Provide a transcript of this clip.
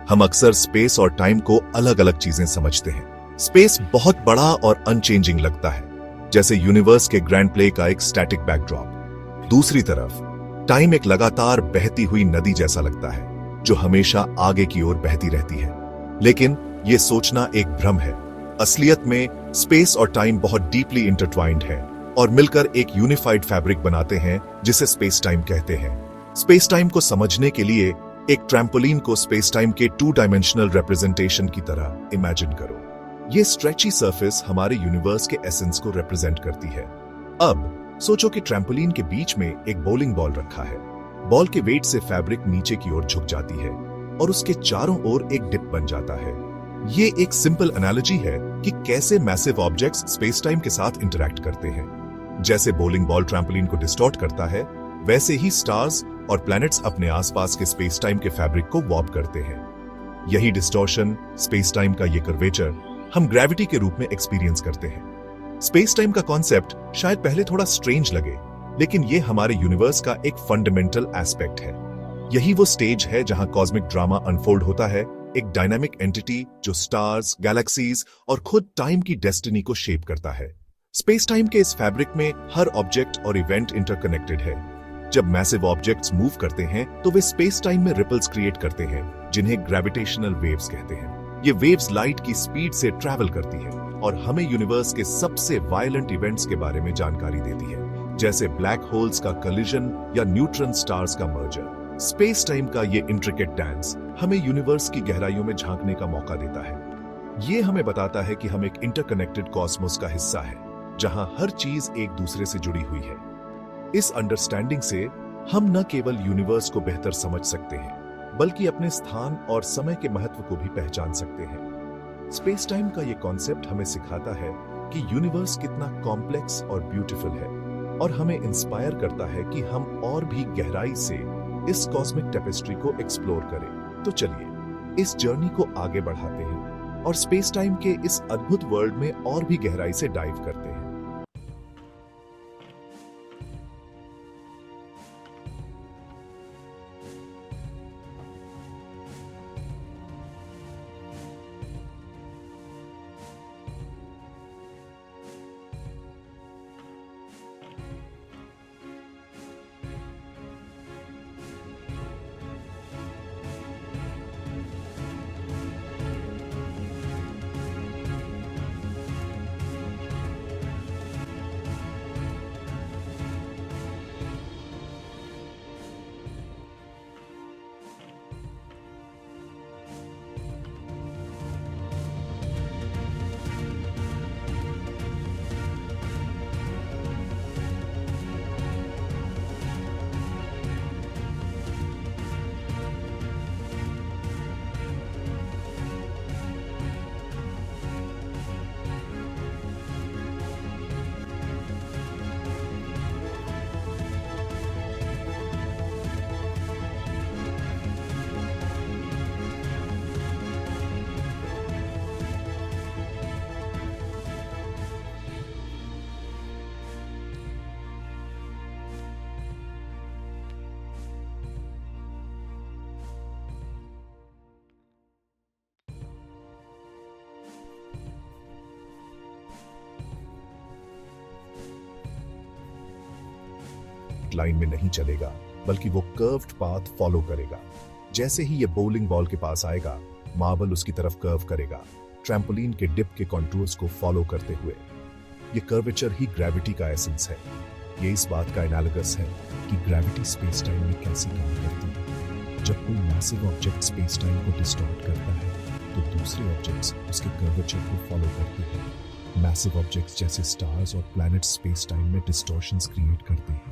हम अक्सर स्पेस और टाइम को अलग अलग चीजें समझते हैं। स्पेस बहुत बड़ा और अनचेंजिंग लगता है, जैसे यूनिवर्स के ग्रैंड प्ले का एक स्टैटिक बैकड्रॉप। दूसरी तरफ टाइम एक लगातार बहती हुई नदी जैसा लगता है, जो हमेशा आगे की ओर बहती रहती है। लेकिन यह सोचना एक भ्रम है। असलियत में स्पेस और टाइम बहुत डीपली इंटरट्वाइंड है और मिलकर एक यूनिफाइड फैब्रिक बनाते हैं, जिसे स्पेस टाइम कहते हैं। स्पेस टाइम को समझने के लिए एक ट्रैम्पोलिन को स्पेस टाइम के 2 डायमेंशनल रिप्रेजेंटेशन की तरह इमेजिन करो। यह स्ट्रेची सरफेस हमारे यूनिवर्स के एसेंस को रिप्रेजेंट करती है। अब सोचो कि ट्रैम्पोलिन के बीच में एक बॉलिंग बॉल रखा है। बॉल के वेट से फैब्रिक नीचे की ओर झुक जाती है और उसके चारों ओर एक डिप बन जाता है। ये एक सिंपल एनालॉजी है कि कैसे मैसिव ऑब्जेक्ट्स स्पेस टाइम के साथ इंटरैक्ट करते हैं। जैसे बॉलिंग बॉल ट्रैम्पोलिन को डिस्टॉर्ट करता है, वैसे ही स्टार्स और प्लैनेट्स अपने आसपास के स्पेस टाइम के फैब्रिक को वॉर्प करते हैं। यही डिस्टॉर्शन, स्पेस टाइम का ये कर्वेचर हम ग्रेविटी के रूप में एक्सपीरियंस करते हैं। स्पेस टाइम का कॉन्सेप्ट शायद पहले थोड़ा स्ट्रेंज लगे, लेकिन ये हमारे यूनिवर्स का एक फंडामेंटल एस्पेक्ट है। यही वो स्टेज है जहां कॉस्मिक ड्रामा अनफोल्ड होता है, एक डायनामिक एंटिटी जो स्टार्स, गैलेक्सीज और खुद टाइम की डेस्टिनी को शेप करता है। स्पेस टाइम के इस फैब्रिक में हर ऑब्जेक्ट और इवेंट इंटरकनेक्टेड है। जब मैसिव ऑब्जेक्ट्स मूव करते हैं तो वे स्पेस टाइम में रिपल्स क्रिएट करते हैं, जिन्हें ग्रेविटेशनल वेव्स कहते हैं। ये वेव्स लाइट की स्पीड से ट्रैवल करती है और हमें यूनिवर्स के सबसे वायलेंट इवेंट्स के बारे में जानकारी देती है, जैसे ब्लैक होल्स का कलिजन या न्यूट्रॉन स्टार्स का मर्जर। स्पेस टाइम का ये इंट्रिकेट डांस हमें यूनिवर्स की गहराइयों में झांकने का मौका देता है। ये हमें बताता है कि हम एक इंटरकनेक्टेड कॉस्मोस का हिस्सा है, जहां हर चीज एक दूसरे से जुड़ी हुई है। इस अंडरस्टैंडिंग से हम न केवल यूनिवर्स को बेहतर समझ सकते हैं, बल्कि अपने स्थान और समय के महत्व को भी पहचान सकते हैं। स्पेस टाइम का ये कॉन्सेप्ट हमें सिखाता है कि यूनिवर्स कितना कॉम्प्लेक्स और ब्यूटीफुल है, और हमें इंस्पायर करता है कि हम और भी गहराई से इस कॉस्मिक टेपेस्ट्री को एक्सप्लोर करें। तो चलिए इस जर्नी को आगे बढ़ाते हैं और स्पेस टाइम के इस अद्भुत वर्ल्ड में और भी गहराई से डाइव करते हैं। लाइन में नहीं चलेगा, बल्कि वो कर्व्ड पाथ फॉलो करेगा। जैसे ही ये बॉलिंग बॉल के पास आएगा, मार्बल उसकी तरफ कर्व करेगा, ट्रैम्पोलिन के डिप के कॉन्टूर्स को फॉलो करते हुए। ये कर्वेचर ही ग्रेविटी का एसेंस है। ये इस बात का एनालॉगस है कि ग्रेविटी स्पेस टाइम में कैसे काम करती है। जब कोई मैसिव ऑब्जेक्ट स्पेस टाइम को डिस्टॉर्ट करता है, तो दूसरे ऑब्जेक्ट्स उसके कर्वेचर को फॉलो करते हैं। मैसिव ऑब्जेक्ट्स जैसे स्टार्स और प्लैनेट्स स्पेस टाइम में डिस्टॉर्शंस क्रिएट करते हैं।